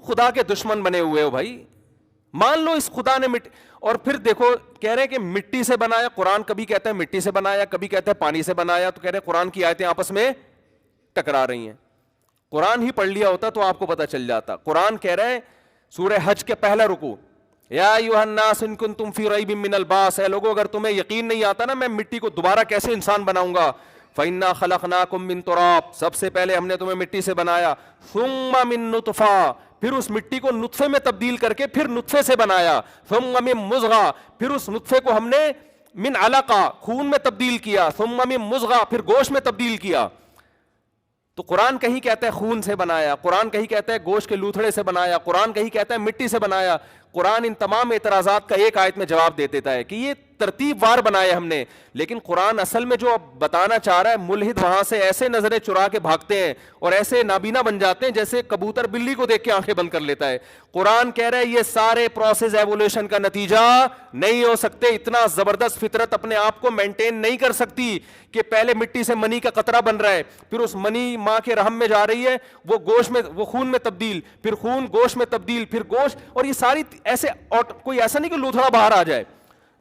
خدا کے دشمن بنے ہوئے ہو بھائی. مان لو اس خدا نے اور پھر دیکھو کہہ رہے ہیں کہ مٹی سے بنایا. قرآن کبھی کہتا ہے مٹی سے بنایا, کبھی کہتا ہے پانی سے بنایا. تو کہہ رہے ہیں قرآن کی آیتیں آپس میں ٹکرا رہی ہیں. قرآن ہی پڑھ لیا ہوتا تو آپ کو پتہ چل جاتا. قرآن کہہ رہے ہیں سورہ حج کے پہلا رکوع, یا ایھا الناس ان کنتم فی ریب من البعث, اے لوگو اگر تمہیں یقین نہیں آتا نا میں مٹی کو دوبارہ کیسے انسان بناؤں گا, فإنا خلقناکم من تراب, سب سے پہلے ہم نے تمہیں مٹی سے بنایا, ثم من نطفہ, پھر اس مٹی کو نطفے میں تبدیل کر کے پھر نطفے سے بنایا, ثم من مضغہ, پھر اس نطفے کو ہم نے من علقہ خون میں تبدیل کیا, ثم من مضغہ پھر گوشت میں تبدیل کیا. تو قرآن کہیں کہتا ہے خون سے بنایا, قرآن کہیں کہتا ہے گوشت کے لوتھڑے سے بنایا, قرآن کہیں کہتا ہے مٹی سے بنایا. قرآن ان تمام اعتراضات کا ایک آیت میں جواب دے دیتا ہے کہ یہ ترتیب وار بنائے ہم نے. لیکن قرآن اصل میں جو اب بتانا چاہ رہا ہے, ملحد وہاں سے ایسے نظریں چرا کے بھاگتے ہیں اور ایسے نابینا بن جاتے ہیں جیسے کبوتر بلی کو دیکھ کے آنکھیں بند کر لیتا ہے. قرآن کہہ رہا ہے یہ سارے پروسیس ایوولوشن کا نتیجہ نہیں ہو سکتے. اتنا زبردست فطرت اپنے آپ کو مینٹین نہیں کر سکتی کہ پہلے مٹی سے منی کا قطرہ بن رہا ہے, پھر اس منی ماں کے رحم میں جا رہی ہے, وہ گوشت میں, وہ خون میں تبدیل, پھر خون گوشت میں تبدیل, پھر گوشت, اور یہ ساری ایسے کوئی ایسا نہیں کہ لوتھڑا باہر آ جائے.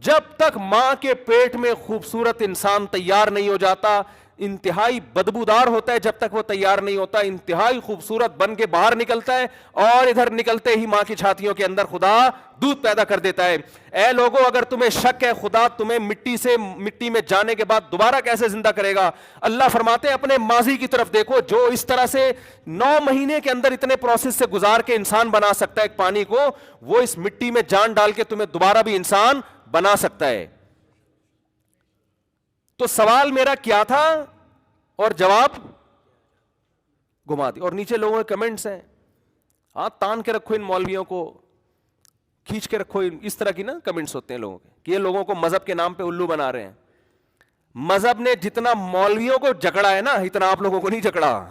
جب تک ماں کے پیٹ میں خوبصورت انسان تیار نہیں ہو جاتا, انتہائی بدبودار ہوتا ہے, جب تک وہ تیار نہیں ہوتا انتہائی خوبصورت بن کے باہر نکلتا ہے, اور ادھر نکلتے ہی ماں کی چھاتیوں کے اندر خدا دودھ پیدا کر دیتا ہے. اے لوگوں اگر تمہیں شک ہے خدا تمہیں مٹی میں جانے کے بعد دوبارہ کیسے زندہ کرے گا, اللہ فرماتے ہیں اپنے ماضی کی طرف دیکھو, جو اس طرح سے 9 مہینے کے اندر اتنے پروسیس سے گزار کے انسان بنا سکتا ہے ایک پانی کو, وہ اس مٹی میں جان ڈال کے تمہیں دوبارہ بھی انسان بنا سکتا ہے. تو سوال میرا کیا تھا اور جواب گھما دی. اور نیچے لوگوں کے کمنٹس ہیں, ہاں تان کے رکھو ان مولویوں کو, کھینچ کے رکھو, اس طرح کی نا کمنٹس ہوتے ہیں لوگوں کے کہ یہ لوگوں کو مذہب کے نام پہ الو بنا رہے ہیں. مذہب نے جتنا مولویوں کو جکڑا ہے نا اتنا آپ لوگوں کو نہیں جکڑا.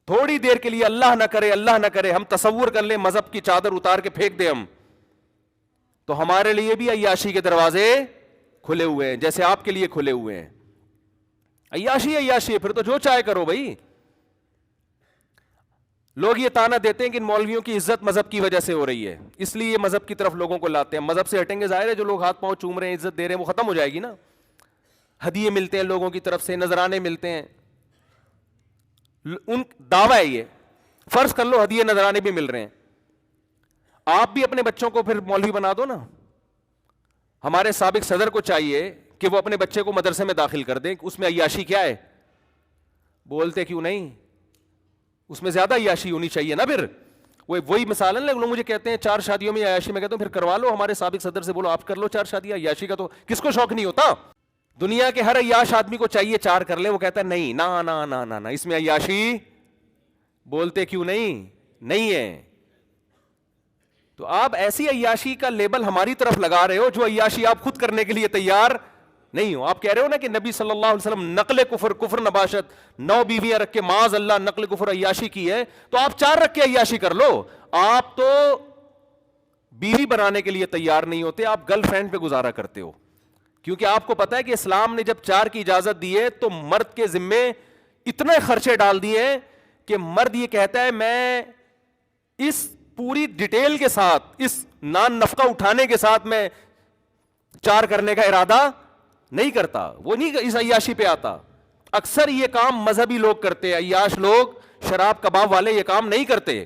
تھوڑی دیر کے لیے اللہ نہ کرے, اللہ نہ کرے ہم تصور کر لیں مذہب کی چادر اتار کے پھینک دیں ہم, تو ہمارے لیے بھی عیاشی کے دروازے کھلے ہوئے ہیں جیسے آپ کے لیے کھلے ہوئے ہیں. عیاشی عیاشی پھر تو جو چاہے کرو بھائی. لوگ یہ تانا دیتے ہیں کہ ان مولویوں کی عزت مذہب کی وجہ سے ہو رہی ہے, اس لیے یہ مذہب کی طرف لوگوں کو لاتے ہیں. مذہب سے ہٹیں گے ظاہر ہے جو لوگ ہاتھ پاؤں چوم رہے ہیں, عزت دے رہے ہیں, وہ ختم ہو جائے گی نا. ہدیے ملتے ہیں لوگوں کی طرف سے, نذرانے ملتے ہیں, ان دعویٰ ہے یہ, فرض کر لو ہدیے نذرانے بھی مل رہے ہیں, آپ بھی اپنے بچوں کو پھر مولوی بنا دو نا. ہمارے سابق صدر کو چاہیے کہ وہ اپنے بچے کو مدرسے میں داخل کر دیں, اس میں عیاشی کیا ہے, بولتے کیوں نہیں, اس میں زیادہ عیاشی ہونی چاہیے نا. پھر وہی مثال ہے, لوگ مجھے کہتے ہیں 4 شادیوں میں عیاشی, میں کہتا ہوں پھر کروا لو, ہمارے سابق صدر سے بولو آپ کر لو 4 شادیاں. عیاشی کا تو کس کو شوق نہیں ہوتا, دنیا کے ہر عیاش آدمی کو چاہیے 4 کر لے, وہ کہتا ہے نہیں نا نا نا نا نا, اس میں عیاشی, بولتے کیوں نہیں ہے. تو آپ ایسی عیاشی کا لیبل ہماری طرف لگا رہے ہو جو عیاشی آپ خود کرنے کے لیے تیار نہیں ہو. آپ کہہ رہے ہو نا کہ نبی صلی اللہ علیہ وسلم نقل کفر نباشت, 9 بیویاں رکھ کے معاذ اللہ نقل کفر عیاشی کی ہے, تو آپ 4 رکھ کے عیاشی کر لو. آپ تو بیوی بنانے کے لیے تیار نہیں ہوتے, آپ گرل فرینڈ پہ گزارا کرتے ہو, کیونکہ آپ کو پتا ہے کہ اسلام نے جب 4 کی اجازت دی ہے تو مرد کے ذمے اتنے خرچے ڈال دیے ہیں کہ مرد یہ کہتا ہے میں اس پوری ڈیٹیل کے ساتھ, اس نان نفقہ اٹھانے کے ساتھ میں 4 کرنے کا ارادہ نہیں کرتا, وہ نہیں اس عیاشی پہ آتا. اکثر یہ کام مذہبی لوگ کرتے ہیں, عیاش لوگ, شراب کباب والے یہ کام نہیں کرتے.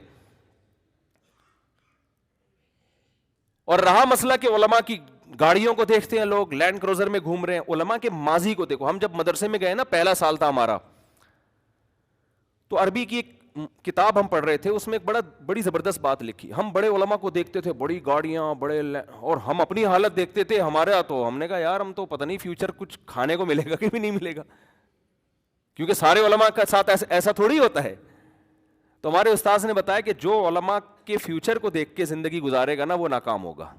اور رہا مسئلہ کہ علماء کی گاڑیوں کو دیکھتے ہیں لوگ, لینڈ کروزر میں گھوم رہے ہیں, علماء کے ماضی کو دیکھو. ہم جب مدرسے میں گئے نا, پہلا سال تھا ہمارا, تو عربی کی ایک کتاب ہم پڑھ رہے تھے, اس میں ایک بڑی زبردست بات لکھی. ہم بڑے علماء کو دیکھتے تھے, بڑی گاڑیاں, بڑے, اور ہم اپنی حالت دیکھتے تھے ہمارا, تو ہم نے کہا یار ہم تو پتہ نہیں فیوچر کچھ کھانے کو ملے گا کہ بھی نہیں ملے گا, کیونکہ سارے علماء کے ساتھ ایسا تھوڑی ہوتا ہے. تو ہمارے استاذ نے بتایا کہ جو علماء کے فیوچر کو دیکھ کے زندگی گزارے گا نا, وہ ناکام ہوگا.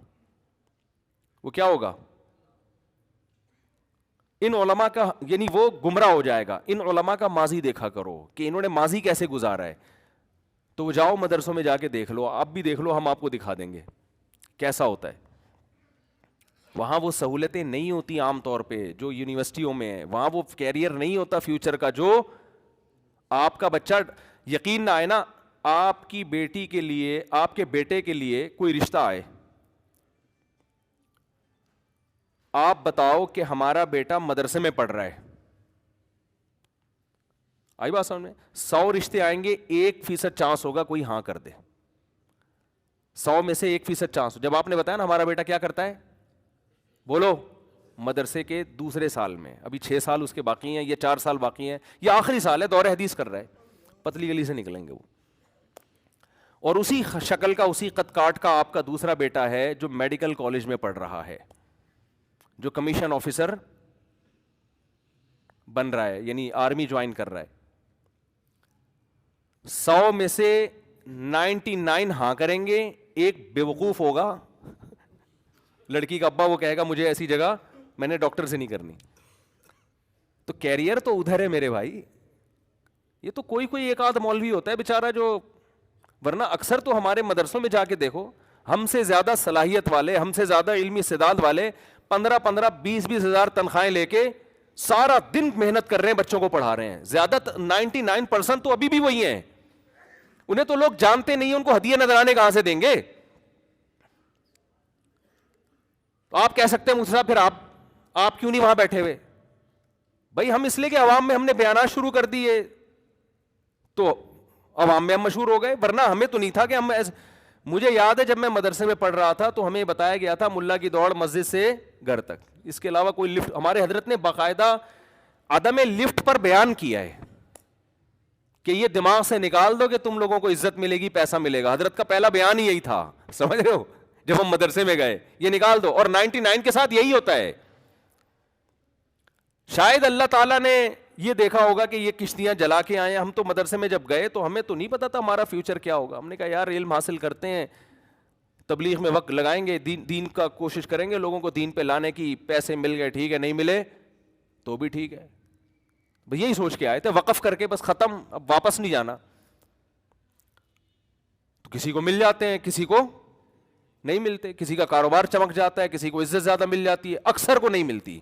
وہ کیا ہوگا, ان علماء کا, یعنی وہ گمراہ ہو جائے گا. ان علماء کا ماضی دیکھا کرو کہ انہوں نے ماضی کیسے گزارا ہے. تو جاؤ مدرسوں میں جا کے دیکھ لو, آپ بھی دیکھ لو, ہم آپ کو دکھا دیں گے کیسا ہوتا ہے. وہاں وہ سہولتیں نہیں ہوتی عام طور پہ جو یونیورسٹیوں میں ہیں, وہاں وہ کیریئر نہیں ہوتا فیوچر کا جو آپ کا بچہ, یقین نہ آئے نا, آپ کی بیٹی کے لیے, آپ کے بیٹے کے لیے کوئی رشتہ آئے, آپ بتاؤ کہ ہمارا بیٹا مدرسے میں پڑھ رہا ہے, آئی بات سمجھ میں؟ 100 رشتے آئیں گے, 1% چانس ہوگا کوئی ہاں کر دے, 100 میں سے 1% چانس. جب آپ نے بتایا نا ہمارا بیٹا کیا کرتا ہے, بولو مدرسے کے دوسرے سال میں, ابھی 6 سال اس کے باقی ہیں, یا 4 سال باقی ہیں, یا آخری سال ہے, دور حدیث کر رہا ہے, پتلی گلی سے نکلیں گے وہ. اور اسی شکل کا, اسی قد کاٹ کا آپ کا دوسرا بیٹا ہے جو میڈیکل کالج میں پڑھ رہا ہے, جو کمیشن آفیسر بن رہا ہے, یعنی آرمی جوائن کر رہا ہے. 100 میں سے 99 ہاں کریں گے, ایک بیوقوف ہوگا لڑکی کا ابا, وہ کہے گا مجھے ایسی جگہ میں نے ڈاکٹر سے نہیں کرنی. تو کیریئر تو ادھر ہے میرے بھائی. یہ تو کوئی ایک آدھ مولوی ہوتا ہے بیچارہ جو, ورنہ اکثر تو ہمارے مدرسوں میں جا کے دیکھو, ہم سے زیادہ صلاحیت والے, ہم سے زیادہ علمی استعداد والے 15 20 ہزار تنخواہیں لے کے سارا دن محنت کر رہے ہیں, بچوں کو پڑھا رہے ہیں. زیادہ 99% تو ابھی بھی وہی ہیں, انہیں تو لوگ جانتے نہیں, ان کو ہدیے نذرانے کہاں سے دیں گے. تو آپ کہہ سکتے ہیں مجھ سے پھر آپ کیوں نہیں وہاں بیٹھے ہوئے؟ بھائی ہم اس لیے کہ عوام میں ہم نے بیانات شروع کر دیے تو عوام میں ہم مشہور ہو گئے, ورنہ ہمیں تو نہیں تھا کہ ہم مجھے یاد ہے جب میں مدرسے میں پڑھ رہا تھا تو ہمیں بتایا گیا تھا ملا کی دوڑ مسجد سے گھر تک, اس کے علاوہ کوئی لفٹ, ہمارے حضرت نے باقاعدہ عدم لفٹ پر بیان کیا ہے کہ یہ دماغ سے نکال دو کہ تم لوگوں کو عزت ملے گی, پیسہ ملے گا. حضرت کا پہلا بیان ہی یہی تھا, سمجھ رہے ہو, جب ہم مدرسے میں گئے, یہ نکال دو. اور 99 کے ساتھ یہی ہوتا ہے. شاید اللہ تعالیٰ نے یہ دیکھا ہوگا کہ یہ کشتیاں جلا کے آئے ہیں. ہم تو مدرسے میں جب گئے تو ہمیں تو نہیں پتا تھا ہمارا فیوچر کیا ہوگا. ہم نے کہا یار علم حاصل کرتے ہیں, تبلیغ میں وقت لگائیں گے, دین کا کوشش کریں گے, لوگوں کو دین پہ لانے کی. پیسے مل گئے ٹھیک ہے, نہیں ملے تو بھی ٹھیک ہے. یہی سوچ کے آئے تھے, وقف کر کے بس ختم, اب واپس نہیں جانا. تو کسی کو مل جاتے ہیں, کسی کو نہیں ملتے, کسی کا کاروبار چمک جاتا ہے, کسی کو عزت زیادہ مل جاتی ہے, اکثر کو نہیں ملتی.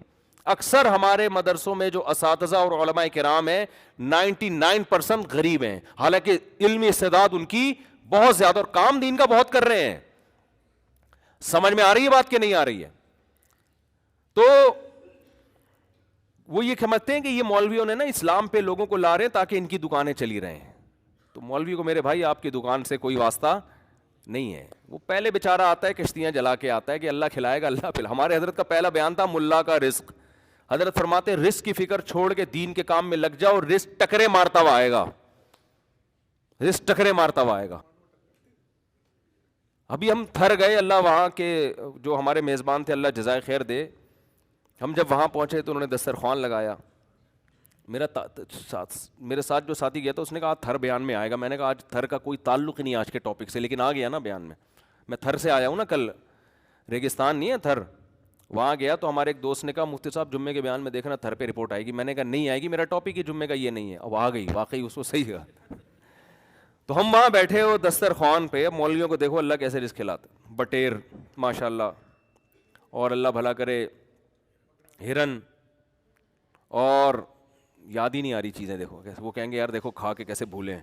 اکثر ہمارے مدرسوں میں جو اساتذہ اور علماء کرام ہیں 99% غریب ہیں, حالانکہ علمی استعداد ان کی بہت زیادہ اور کام دین کا بہت کر رہے ہیں. سمجھ میں آ رہی ہے بات کہ نہیں آ رہی ہے؟ تو وہ یہ سمجھتے ہیں کہ یہ مولویوں نے نا اسلام پہ لوگوں کو لا رہے ہیں تاکہ ان کی دکانیں چلی رہیں. تو مولوی کو میرے بھائی آپ کی دکان سے کوئی واسطہ نہیں ہے. وہ پہلے بیچارہ آتا ہے کشتیاں جلا کے آتا ہے کہ اللہ کھلائے گا, اللہ پھر. ہمارے حضرت کا پہلا بیان تھا ملا کا رزق. حضرت فرماتے رزق کی فکر چھوڑ کے دین کے کام میں لگ جاؤ, رزق ٹکرے مارتا ہوا آئے گا, رزق ٹکرے مارتا ہوا آئے گا. ابھی ہم تھر گئے, اللہ وہاں کے جو ہمارے میزبان تھے اللہ جزائے خیر دے, ہم جب وہاں پہنچے تو انہوں نے دسترخوان لگایا. میرے ساتھ جو ساتھی گیا تھا اس نے کہا تھر بیان میں آئے گا. میں نے کہا آج تھر کا کوئی تعلق ہی نہیں آج کے ٹاپک سے, لیکن آ گیا نا بیان میں. میں تھر سے آیا ہوں نا, کل ریگستان نہیں ہے تھر, وہاں گیا تو ہمارے ایک دوست نے کہا مفتی صاحب جمعے کے بیان میں دیکھنا تھر پہ رپورٹ آئے گی. میں نے کہا نہیں آئے گی, میرا ٹاپک ہی جمعے کا یہ نہیں ہے. اب آ گئی, واقعی اس کو صحیح کہا. تو ہم وہاں بیٹھے ہو دسترخوان پہ, مولویوں کو دیکھو اللہ کیسے رزق کھلاتے, بٹیر ماشاء اللہ, اور اللہ بھلا کرے ہرن, اور یاد ہی نہیں آ رہی چیزیں دیکھو, وہ کہیں گے یار دیکھو کھا کے کیسے بھولے,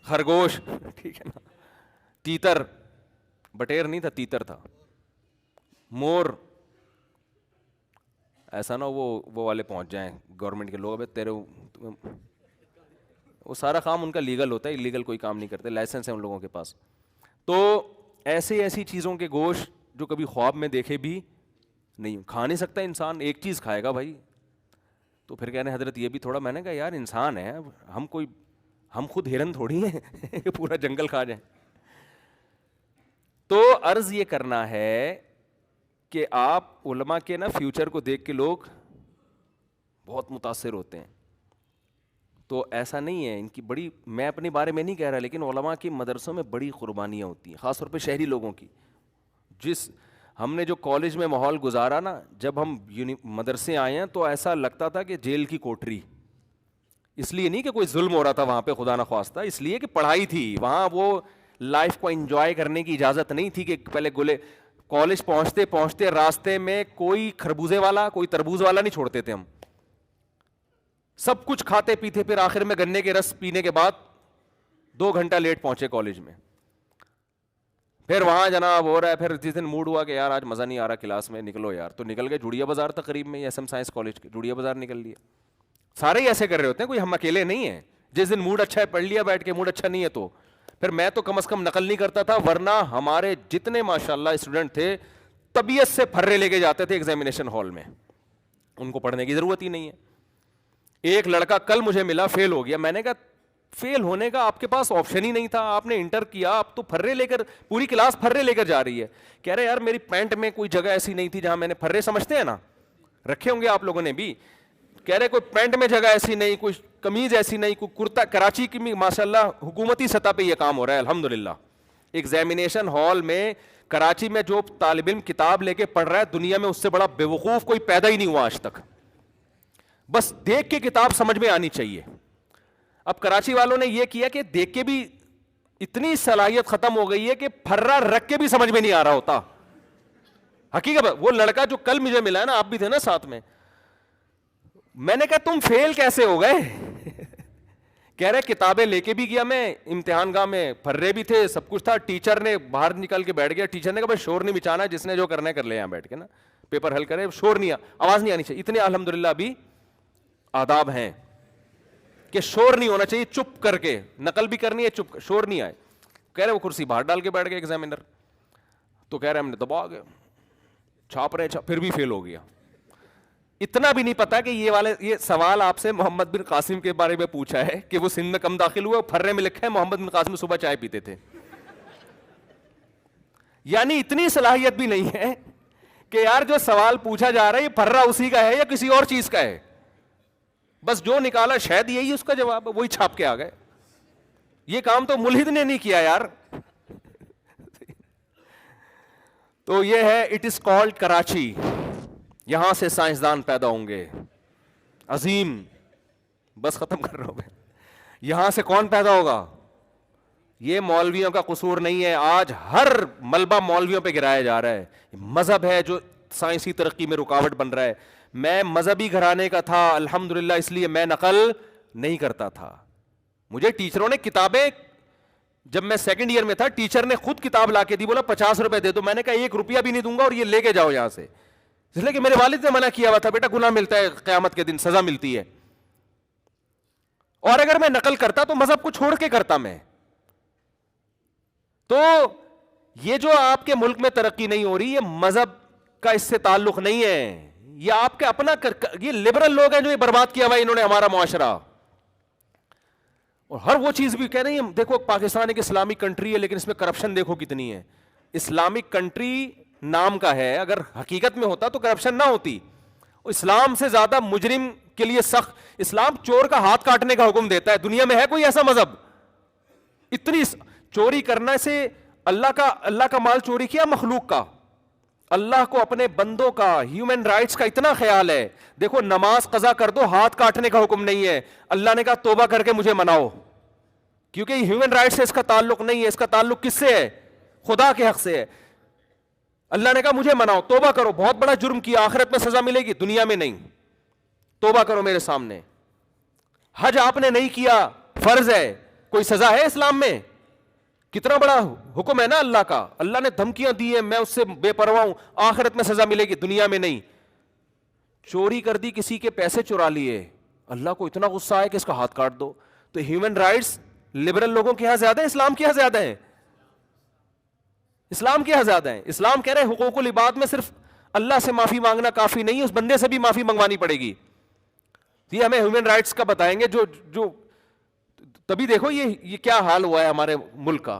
خرگوش, ٹھیک ہے نا, تیتر, بٹیر نہیں تھا تیتر تھا, مور. ایسا نہ وہ والے پہنچ جائیں گورنمنٹ کے لوگ, تیرے وہ سارا کام ان کا لیگل ہوتا ہے, لیگل کوئی کام نہیں کرتے, لائسنس ہے ان لوگوں کے پاس. تو ایسی چیزوں کے گوشت جو کبھی خواب میں دیکھے بھی نہیں, کھا نہیں سکتا انسان, ایک چیز کھائے گا بھائی. تو پھر کہنے حضرت یہ بھی تھوڑا, میں نے کہا یار انسان ہے, ہم خود ہرن تھوڑی ہیں پورا جنگل کھا جائیں. تو عرض یہ کرنا ہے کہ آپ علماء کے نا فیوچر کو دیکھ کے لوگ بہت متاثر ہوتے ہیں. تو ایسا نہیں ہے, ان کی بڑی, میں اپنے بارے میں نہیں کہہ رہا, لیکن علماء کی مدرسوں میں بڑی قربانیاں ہوتی ہیں, خاص طور پہ شہری لوگوں کی. جس ہم نے جو کالج میں ماحول گزارا نا, جب ہم مدرسے آئے ہیں تو ایسا لگتا تھا کہ جیل کی کوٹری. اس لیے نہیں کہ کوئی ظلم ہو رہا تھا وہاں پہ خدا نہ خواستہ, اس لیے کہ پڑھائی تھی وہاں, وہ لائف کو انجوائے کرنے کی اجازت نہیں تھی کہ پہلے گلے. کالج پہنچتے پہنچتے راستے میں کوئی خربوزے والا, کوئی تربوز والا نہیں چھوڑتے تھے ہم, سب کچھ کھاتے پیتے, پھر آخر میں گنے کے رس پینے کے بعد 2 گھنٹہ لیٹ پہنچے کالج میں. پھر وہاں جناب ہو رہا ہے, پھر جس دن موڈ ہوا کہ یار آج مزہ نہیں آ رہا کلاس میں, نکلو یار, تو نکل گئے جوڑیا بازار تقریب میں, ایس ایم سائنس کالج کے جوڑیا بازار نکل لیا. سارے ہی ایسے کر رہے ہوتے ہیں, کوئی ہم اکیلے نہیں ہیں. جس دن موڈ اچھا ہے پڑھ لیا بیٹھ کے, موڈ اچھا نہیں ہے تو پھر میں تو کم از کم نقل نہیں کرتا تھا, ورنہ ہمارے جتنے ماشاءاللہ اسٹوڈنٹ تھے طبیعت سے پھرے لے کے جاتے تھے ایگزامینیشن ہال میں, ان کو پڑھنے کی ضرورت ہی نہیں ہے. ایک لڑکا کل مجھے ملا, فیل ہو گیا. میں نے کہا فیل ہونے کا آپ کے پاس آپشن ہی نہیں تھا, آپ نے انٹر کیا, آپ تو پھرے لے کر, پوری کلاس پھرے لے کر جا رہی ہے. کہہ رہے یار میری پینٹ میں کوئی جگہ ایسی نہیں تھی جہاں میں نے پھرے, سمجھتے ہیں نا, رکھے ہوں گے آپ لوگوں نے بھی. کہہ رہے کوئی پینٹ میں جگہ ایسی نہیں, کوئی قمیض ایسی نہیں, کوئی کرتا. کراچی کی بھی ماشاءاللہ حکومتی سطح پہ یہ کام ہو رہا ہے الحمدللہ. ایگزامینیشن ہال میں کراچی میں جو طالب علم کتاب لے کے پڑھ رہا ہے, دنیا میں اس سے بڑا بے وقوف کوئی پیدا ہی نہیں ہوا آج تک. بس دیکھ کے کتاب سمجھ میں آنی چاہیے. اب کراچی والوں نے یہ کیا کہ دیکھ کے بھی اتنی صلاحیت ختم ہو گئی ہے کہ پھرا رکھ کے بھی سمجھ میں نہیں آ رہا ہوتا. حقیقت وہ لڑکا جو کل مجھے ملا ہے نا, آپ بھی تھے نا ساتھ میں, میں نے کہا تم فیل کیسے ہو گئے؟ کہہ رہے کتابیں لے کے بھی گیا میں امتحان گاہ میں, پھرے بھی تھے, سب کچھ تھا. ٹیچر نے باہر نکل کے بیٹھ گیا, ٹیچر نے کہا بھائی شور نہیں مچانا, جس نے جو کرنا ہے کر لے, یہاں بیٹھ کے نا پیپر حل کرے, شور نہیں, آواز نہیں آنی چاہیے. اتنے الحمدللہ ابھی آداب ہیں کہ شور نہیں ہونا چاہیے, چپ کر کے نقل بھی کرنی ہے, چپ, شور نہیں آئے. کہہ رہے وہ کرسی باہر ڈال کے بیٹھ گئے ایگزامینر. تو کہہ رہے ہم نے دبا گئے, چھاپ رہے, پھر بھی فیل ہو گیا. اتنا بھی نہیں پتا کہ یہ سوال آپ سے محمد بن قاسم کے بارے میں پوچھا ہے کہ وہ سندھ میں کم داخل ہوئے, پھرے میں لکھا ہے محمد بن قاسم صبح چائے پیتے تھے. یعنی اتنی صلاحیت بھی نہیں ہے کہ یار جو سوال پوچھا جا رہا ہے یہ پھرا اسی کا ہے یا کسی اور چیز کا ہے. بس جو نکالا شاید یہی اس کا جواب ہے, وہی چھاپ کے آ گئے. یہ کام تو ملحد نے نہیں کیا یار. تو یہ ہے اٹ از کالڈ کراچی. یہاں سے سائنسدان پیدا ہوں گے عظیم. بس ختم کر رہا ہوں میں. یہاں سے کون پیدا ہوگا؟ یہ مولویوں کا قصور نہیں ہے. آج ہر ملبہ مولویوں پہ گرایا جا رہا ہے. مذہب ہے جو سائنسی ترقی میں رکاوٹ بن رہا ہے. میں مذہبی گھرانے کا تھا الحمدللہ, اس لیے میں نقل نہیں کرتا تھا. مجھے ٹیچروں نے کتابیں, جب میں سیکنڈ ایئر میں تھا ٹیچر نے خود کتاب لا کے دی, بولا 50 روپے دے دو. میں نے کہا 1 روپیہ بھی نہیں دوں گا اور یہ لے کے جاؤ یہاں سے, اس لیے کہ میرے والد نے منع کیا ہوا تھا, بیٹا گناہ ملتا ہے, قیامت کے دن سزا ملتی ہے. اور اگر میں نقل کرتا تو مذہب کو چھوڑ کے کرتا میں. تو یہ جو آپ کے ملک میں ترقی نہیں ہو رہی, یہ مذہب کا اس سے تعلق نہیں ہے, یہ آپ کے اپنا یہ لبرل لوگ ہیں جو یہ برباد کیا ہوا ہے انہوں نے ہمارا معاشرہ. اور ہر وہ چیز بھی کہہ رہی ہیں, دیکھو پاکستان ایک اسلامک کنٹری ہے لیکن اس میں کرپشن دیکھو کتنی ہے. اسلامک کنٹری نام کا ہے, اگر حقیقت میں ہوتا تو کرپشن نہ ہوتی. اسلام سے زیادہ مجرم کے لیے سخت, اسلام چور کا ہاتھ کاٹنے کا حکم دیتا ہے. دنیا میں ہے کوئی ایسا مذہب؟ اتنی چوری کرنے سے, اللہ کا مال چوری کیا مخلوق کا, اللہ کو اپنے بندوں کا, ہیومن رائٹس کا اتنا خیال ہے. دیکھو نماز قضا کر دو, ہاتھ کاٹنے کا حکم نہیں ہے. اللہ نے کہا توبہ کر کے مجھے مناؤ, کیونکہ ہیومن رائٹ سے اس کا تعلق نہیں ہے. اس کا تعلق کس سے ہے؟ خدا کے حق سے ہے. اللہ نے کہا مجھے مناؤ, توبہ کرو, بہت بڑا جرم کیا, آخرت میں سزا ملے گی, دنیا میں نہیں. توبہ کرو میرے سامنے. حج آپ نے نہیں کیا, فرض ہے, کوئی سزا ہے اسلام میں؟ کتنا بڑا حکم ہے نا اللہ کا. اللہ نے دھمکیاں دی ہیں, میں اس سے بے پرواہ ہوں, آخرت میں سزا ملے گی, دنیا میں نہیں. چوری کر دی, کسی کے پیسے چرا لیے, اللہ کو اتنا غصہ آئے کہ اس کا ہاتھ کاٹ دو. تو ہیومن رائٹس لبرل لوگوں کے یہاں زیادہ ہے, اسلام کے یہاں زیادہ ہے. اسلام کے یہاں زیادہ ہے. اسلام کہہ رہے ہیں حقوق العباد میں صرف اللہ سے معافی مانگنا کافی نہیں, اس بندے سے بھی معافی منگوانی پڑے گی. یہ ہمیں ہیومن رائٹس کا بتائیں گے جو تبھی دیکھو یہ کیا حال ہوا ہے ہمارے ملک کا.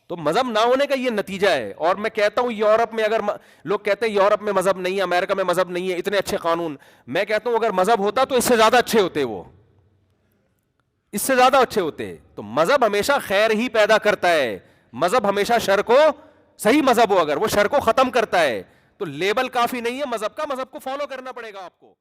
تو مذہب نہ ہونے کا یہ نتیجہ ہے. اور میں کہتا ہوں یورپ میں, اگر لوگ کہتے ہیں یورپ میں مذہب نہیں ہے, امریکہ میں مذہب نہیں ہے, اتنے اچھے قانون, میں کہتا ہوں اگر مذہب ہوتا تو اس سے زیادہ اچھے ہوتے, وہ اس سے زیادہ اچھے ہوتے. تو مذہب ہمیشہ خیر ہی پیدا کرتا ہے. مذہب ہمیشہ شر کو, صحیح مذہب ہو اگر وہ شر کو ختم کرتا ہے. تو لیبل کافی نہیں ہے مذہب کا, مذہب کو فالو کرنا پڑے گا آپ کو.